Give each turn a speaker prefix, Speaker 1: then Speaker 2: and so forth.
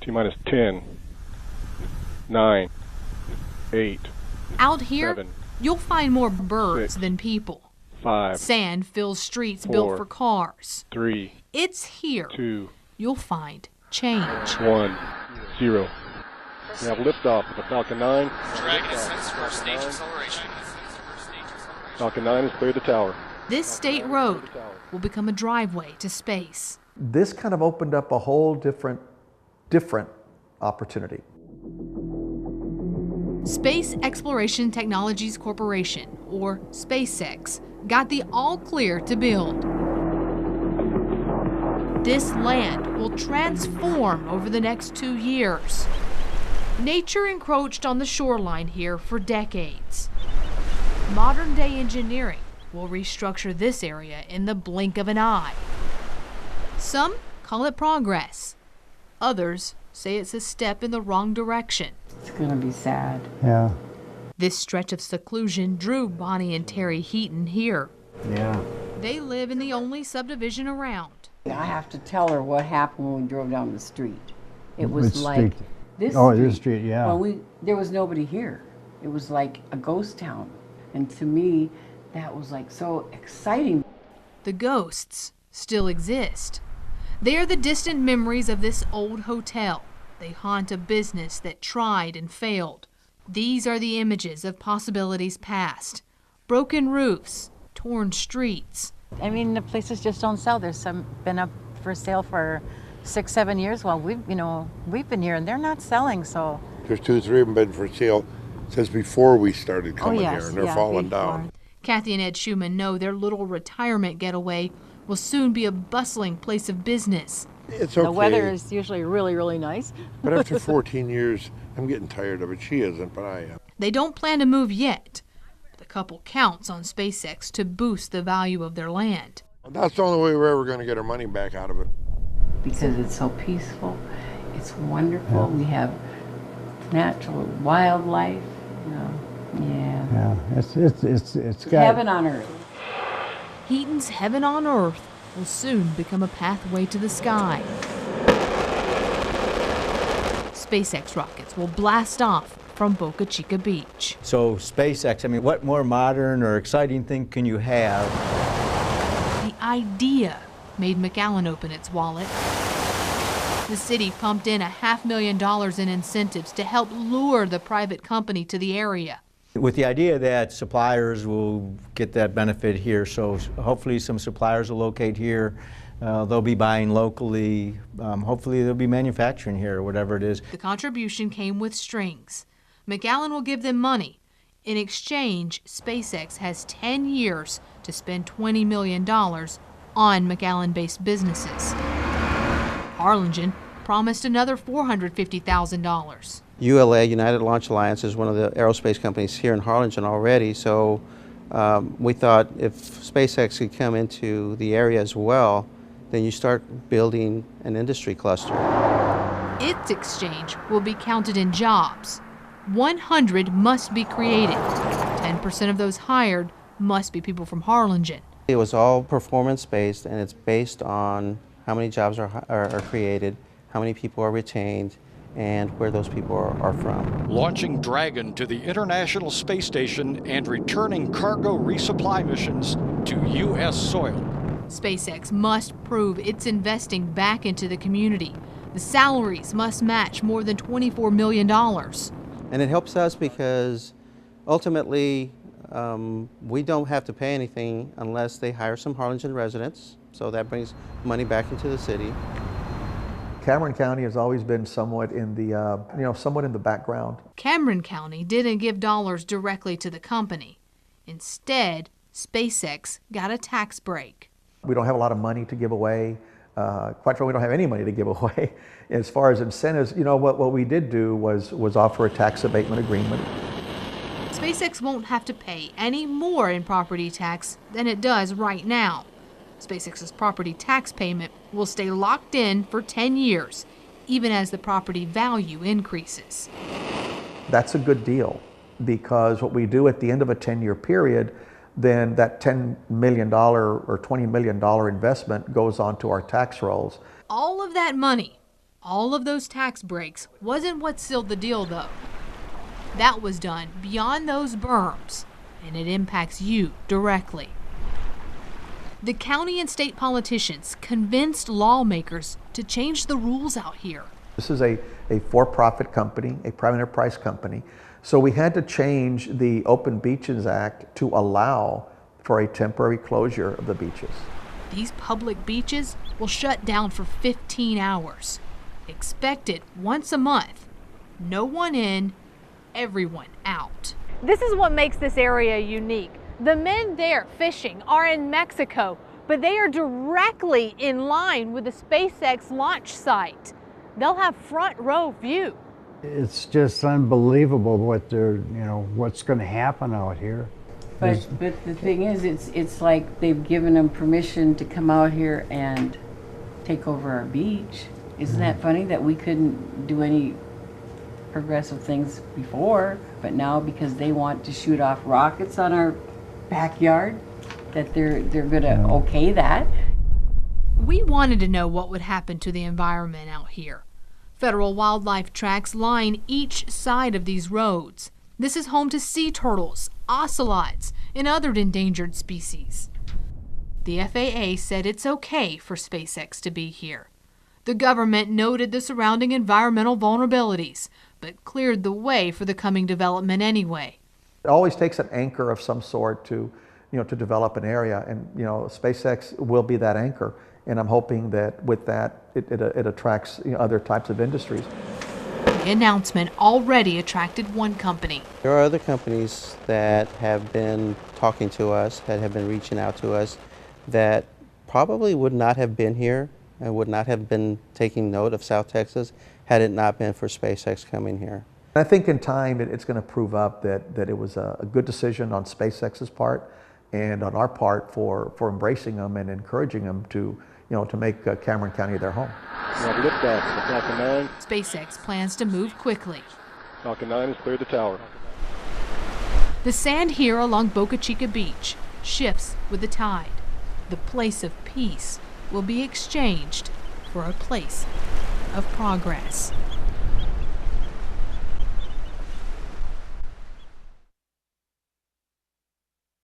Speaker 1: T-minus 10, 9, 8.
Speaker 2: Out here,
Speaker 1: 7,
Speaker 2: you'll find more birds
Speaker 1: 6,
Speaker 2: than people.
Speaker 1: 5.
Speaker 2: Sand fills streets
Speaker 1: 4,
Speaker 2: built for cars.
Speaker 1: 3.
Speaker 2: It's here.
Speaker 1: 2.
Speaker 2: You'll find change.
Speaker 1: 1, 0. We have liftoff of the Falcon 9.
Speaker 3: Dragon ascends first stage acceleration.
Speaker 1: Falcon 9 has cleared the tower.
Speaker 2: This state road will become a driveway to space.
Speaker 4: This kind of opened up a whole different opportunity.
Speaker 2: Space Exploration Technologies Corporation, or SpaceX, got the all clear to build. This land will transform over the next 2 years. Nature encroached on the shoreline here for decades. Modern-day engineering will restructure this area in the blink of an eye. Some call it progress. Others say it's a step in the wrong direction.
Speaker 5: It's gonna be sad.
Speaker 4: Yeah.
Speaker 2: This stretch of seclusion drew Bonnie and Terry Heaton here.
Speaker 4: Yeah.
Speaker 2: They live in the only subdivision around.
Speaker 5: I have to tell her what happened when we drove down the street. It was
Speaker 6: Which
Speaker 5: like
Speaker 6: street?
Speaker 5: this
Speaker 6: Oh,
Speaker 5: street.
Speaker 6: this street, yeah.
Speaker 5: Well, there was nobody here. It was like a ghost town. And to me, that was like so exciting.
Speaker 2: The ghosts still exist. They are the distant memories of this old hotel. They haunt a business that tried and failed. These are the images of possibilities past. Broken roofs, torn streets.
Speaker 7: I mean, the places just don't sell. There's some been up for sale for 6, 7 years. Well, we've been here and they're not selling, so.
Speaker 8: There's 2, 3 of them been for sale since before we started coming
Speaker 7: yes,
Speaker 8: here, and they're
Speaker 7: yeah,
Speaker 8: falling
Speaker 7: before.
Speaker 8: down.
Speaker 2: Kathy and Ed Schumann know their little retirement getaway will soon be a bustling place of business.
Speaker 8: It's okay.
Speaker 7: The weather is usually really, really nice.
Speaker 8: But after 14 years, I'm getting tired of it. She isn't, but I am.
Speaker 2: They don't plan to move yet. The couple counts on SpaceX to boost the value of their land.
Speaker 8: That's the only way we're ever going to get our money back out of it.
Speaker 5: Because it's so peaceful. It's wonderful. We have natural wildlife. You know. Yeah.
Speaker 6: Yeah, it's got
Speaker 5: Heaven on earth.
Speaker 2: Heaton's heaven on earth will soon become a pathway to the sky. SpaceX rockets will blast off from Boca Chica Beach.
Speaker 9: So SpaceX, I mean, what more modern or exciting thing can you have?
Speaker 2: The idea made McAllen open its wallet. The city pumped in $500,000 in incentives to help lure the private company to the area.
Speaker 9: With the idea that suppliers will get that benefit here, so hopefully some suppliers will locate here. They'll be buying locally. Hopefully they'll be manufacturing here, or whatever it is.
Speaker 2: The contribution came with strings. McAllen will give them money. In exchange, SpaceX has 10 years to spend $20 million on McAllen-based businesses. Harlingen promised another $450,000.
Speaker 10: ULA, United Launch Alliance, is one of the aerospace companies here in Harlingen already, so we thought if SpaceX could come into the area as well, then you start building an industry cluster.
Speaker 2: Its exchange will be counted in jobs. 100 must be created. 10% of those hired must be people from Harlingen.
Speaker 10: It was all performance-based, and it's based on how many jobs are created, how many people are retained, and where those people are from.
Speaker 3: Launching Dragon to the International Space Station and returning cargo resupply missions to U.S. soil.
Speaker 2: SpaceX must prove it's investing back into the community. The salaries must match more than $24 million.
Speaker 10: And it helps us because ultimately we don't have to pay anything unless they hire some Harlingen residents, so that brings money back into the city.
Speaker 4: Cameron County has always been somewhat in the, somewhat in the background.
Speaker 2: Cameron County didn't give dollars directly to the company. Instead, SpaceX got a tax break.
Speaker 4: We don't have a lot of money to give away. Quite frankly, we don't have any money to give away. As far as incentives, what we did do was offer a tax abatement agreement.
Speaker 2: SpaceX won't have to pay any more in property tax than it does right now. SpaceX's property tax payment will stay locked in for 10 years, even as the property value increases.
Speaker 4: That's a good deal, because what we do at the end of a 10-year period, then that $10 million or $20 million investment goes onto our tax rolls.
Speaker 2: All of that money All of those tax breaks wasn't what sealed the deal, though. That was done beyond those berms, and it impacts you directly. The county and state politicians convinced lawmakers to change the rules out here.
Speaker 4: This is a for-profit company, a private enterprise company. So we had to change the Open Beaches Act to allow for a temporary closure of the beaches.
Speaker 2: These public beaches will shut down for 15 hours. Expected once a month. No one in, everyone out.
Speaker 11: This is what makes this area unique. The men there fishing are in Mexico, but they are directly in line with the SpaceX launch site. They'll have front row view.
Speaker 6: It's just unbelievable what what's going to happen out here.
Speaker 5: But the thing is, it's like they've given them permission to come out here and take over our beach. Isn't that funny that we couldn't do any progressive things before, but now because they want to shoot off rockets on our backyard, that they're gonna okay that?
Speaker 2: We wanted to know what would happen to the environment out here. Federal wildlife tracks line each side of these roads. This is home to sea turtles, ocelots, and other endangered species. The FAA said it's okay for SpaceX to be here. The government noted the surrounding environmental vulnerabilities, but cleared the way for the coming development anyway.
Speaker 4: It always takes an anchor of some sort to develop an area, and SpaceX will be that anchor. And I'm hoping that with that, it attracts other types of industries.
Speaker 2: The announcement already attracted one company.
Speaker 10: There are other companies that have been talking to us, that have been reaching out to us, that probably would not have been here and would not have been taking note of South Texas had it not been for SpaceX coming here.
Speaker 4: I think in time it's going to prove up that it was a good decision on SpaceX's part and on our part for embracing them and encouraging them to make Cameron County their home.
Speaker 1: Liftoff, Falcon 9.
Speaker 2: SpaceX plans to move quickly.
Speaker 1: Falcon 9 has cleared the tower.
Speaker 2: The sand here along Boca Chica Beach shifts with the tide. The place of peace will be exchanged for a place of progress.